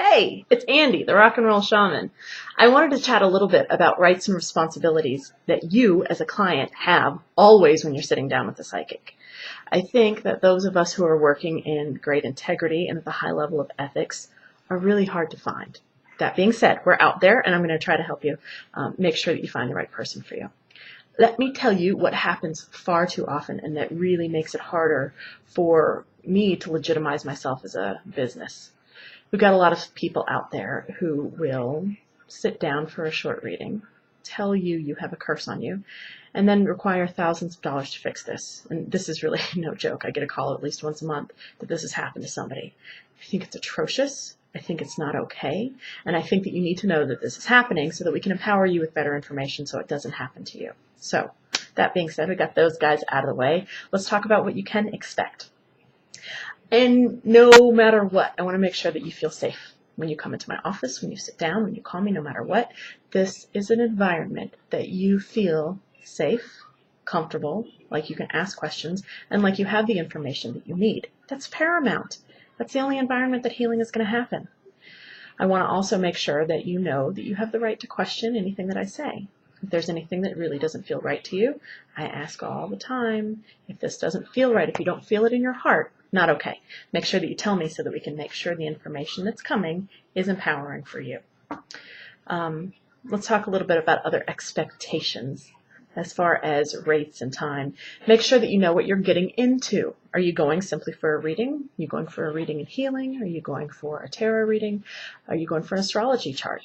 Hey, it's Andy, the rock and roll shaman. I wanted to chat a little bit about rights and responsibilities that you as a client have always when you're sitting down with a psychic. I think that those of us who are working in great integrity and at the high level of ethics are really hard to find. That being said, we're out there and I'm going to try to help you make sure that you find the right person for you. Let me tell you what happens far too often and that really makes it harder for me to legitimize myself as a business. We've got a lot of people out there who will sit down for a short reading, tell you you have a curse on you, and then require thousands of dollars to fix this. And this is really no joke. I get a call at least once a month that this has happened to somebody. I think it's atrocious. I think it's not okay. And I think that you need to know that this is happening so that we can empower you with better information so it doesn't happen to you. So that being said, we got those guys out of the way. Let's talk about what you can expect. And no matter what, I want to make sure that you feel safe when you come into my office, when you sit down, when you call me, no matter what. This is an environment that you feel safe, comfortable, like you can ask questions, and like you have the information that you need. That's paramount. That's the only environment that healing is going to happen. I want to also make sure that you know that you have the right to question anything that I say. If there's anything that really doesn't feel right to you, I ask all the time, if this doesn't feel right, if you don't feel it in your heart, not okay. Make sure that you tell me so that we can make sure the information that's coming is empowering for you. Let's talk a little bit about other expectations as far as rates and time. Make sure that you know what you're getting into. Are you going simply for a reading? Are you going for a reading and healing? Are you going for a tarot reading? Are you going for an astrology chart?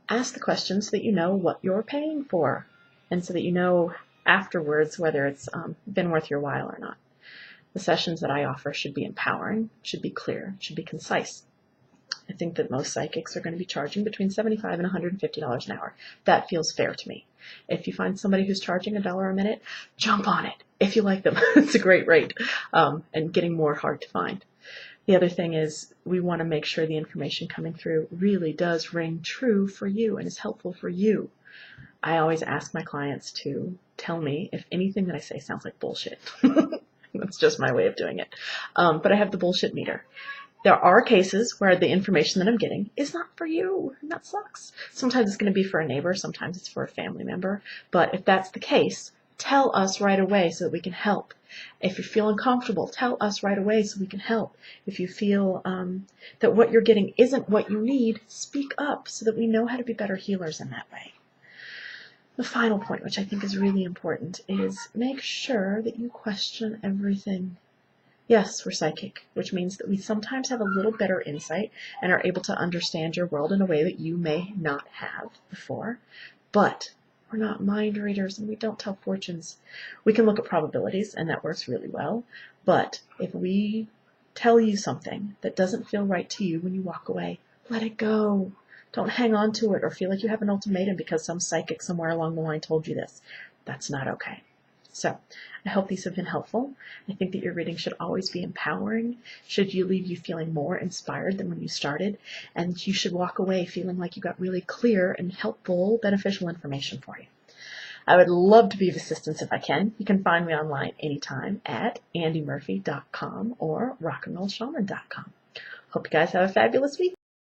Ask the questions so that you know what you're paying for and so that you know afterwards whether it's been worth your while or not. The sessions that I offer should be empowering, should be clear, should be concise. I think that most psychics are going to be charging between $75 and $150 an hour. That feels fair to me. If you find somebody who's charging $1 a minute, jump on it. If you like them, it's a great rate, and getting more hard to find. The other thing is we want to make sure the information coming through really does ring true for you and is helpful for you. I always ask my clients to tell me if anything that I say sounds like bullshit. That's just my way of doing it. But I have the bullshit meter. There are cases where the information that I'm getting is not for you, and that sucks. Sometimes it's going to be for a neighbor, sometimes it's for a family member. But if that's the case, tell us right away so that we can help. If you feel uncomfortable, tell us right away so we can help. If you feel that what you're getting isn't what you need, speak up so that we know how to be better healers in that way. The final point, which I think is really important, is make sure that you question everything. Yes, we're psychic, which means that we sometimes have a little better insight and are able to understand your world in a way that you may not have before. But we're not mind readers and we don't tell fortunes. We can look at probabilities and that works really well. But if we tell you something that doesn't feel right to you when you walk away, let it go. Don't hang on to it or feel like you have an ultimatum because some psychic somewhere along the line told you this. That's not okay. So I hope these have been helpful. I think that your reading should always be empowering, should you leave you feeling more inspired than when you started, and you should walk away feeling like you got really clear and helpful, beneficial information for you. I would love to be of assistance if I can. You can find me online anytime at andymurphy.com or rockandrollshaman.com. Hope you guys have a fabulous week.